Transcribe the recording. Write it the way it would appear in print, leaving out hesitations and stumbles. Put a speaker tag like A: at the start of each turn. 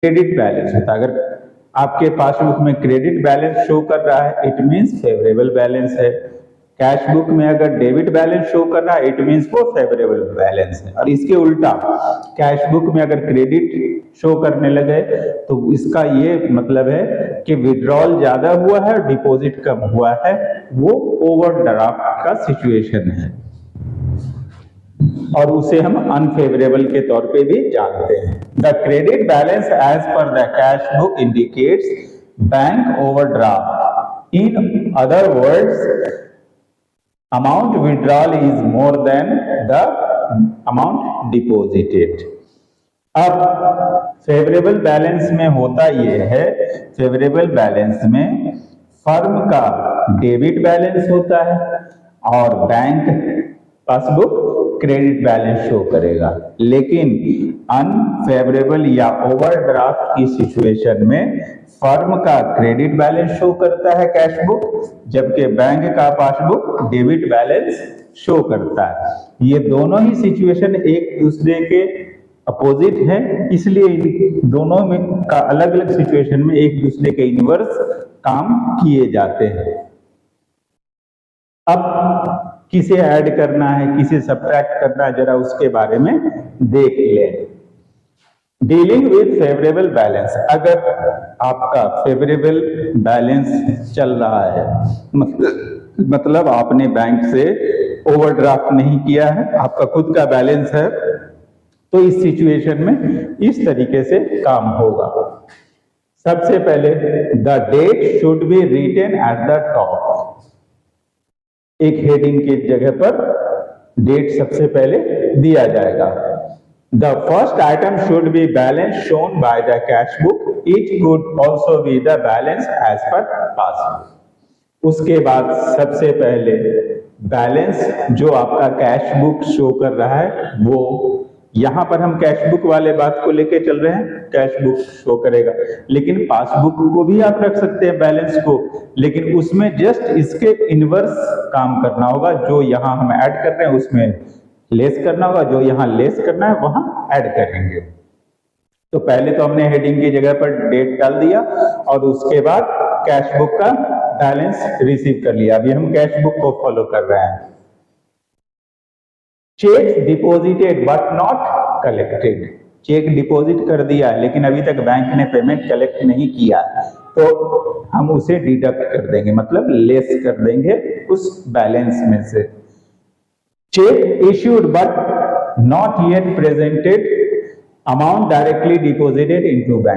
A: Credit balance होता है। अगर आपके पासबुक में क्रेडिट बैलेंस शो कर रहा है इट मीन्स फेवरेबल बैलेंस है। कैश बुक में अगर डेबिट बैलेंस शो कर रहा है इट मीन्स वो फेवरेबल बैलेंस है। और इसके उल्टा कैश बुक में अगर क्रेडिट शो करने लगे तो इसका ये मतलब है कि विड्रॉल ज्यादा हुआ है और डिपॉजिट कम हुआ है, वो ओवरड्राफ्ट का सिचुएशन है और उसे हम अनफेवरेबल के तौर पे भी जानते हैं। The credit balance as per the cash book indicates bank overdraft. In other words amount withdrawal is more than the amount deposited। अब फेवरेबल बैलेंस में होता यह है, फेवरेबल बैलेंस में फर्म का डेबिट बैलेंस होता है और bank passbook credit balance show करेगा। लेकिन अनफेवरेबल या ओवरड्राफ्ट की सिचुएशन में फर्म का क्रेडिट बैलेंस शो करता है कैश बुक, जबकि बैंक का पासबुक डेबिट बैलेंस शो करता है। ये दोनों ही सिचुएशन एक दूसरे के अपोजिट है, इसलिए दोनों में का अलग अलग सिचुएशन में एक दूसरे के इनवर्स काम किए जाते हैं। अब किसे ऐड करना है, किसे सब्ट्रैक्ट करना है, जरा उसके बारे में देख लें। डीलिंग विद फेवरेबल बैलेंस, अगर आपका फेवरेबल बैलेंस चल रहा है मतलब आपने बैंक से ओवरड्राफ्ट नहीं किया है, आपका खुद का बैलेंस है, तो इस सिचुएशन में इस तरीके से काम होगा। सबसे पहले the date should be written at the top. एक हेडिंग की जगह पर डेट सबसे पहले दिया जाएगा। The first item should be balance shown by the cash book, it could also be the balance as per passbook. उसके बाद सबसे पहले बैलेंस जो आपका कैश बुक शो कर रहा है, वो यहां पर हम कैश बुक वाले बात को लेके चल रहे हैं, कैश बुक शो करेगा, लेकिन पासबुक को भी आप रख सकते हैं बैलेंस को, लेकिन उसमें जस्ट इसके इनवर्स काम करना होगा। जो यहां हम ऐड कर रहे हैं उसमें लेस करना होगा, जो यहां लेस करना है वहां ऐड करेंगे। तो पहले तो हमने हेडिंग की जगह पर डेट डाल दिया और उसके बाद कैश बुक का बैलेंस रिसीव कर लिया। अभी हम कैश बुक को फॉलो कर रहे हैं। Cheque deposited but not collected, cheque deposit कर दिया लेकिन अभी तक बैंक ने पेमेंट कलेक्ट नहीं किया, तो हम उसे डिडक्ट कर देंगे, मतलब लेस कर देंगे उस बैलेंस में से। Check issued but not yet presented, amount directly deposited into bank.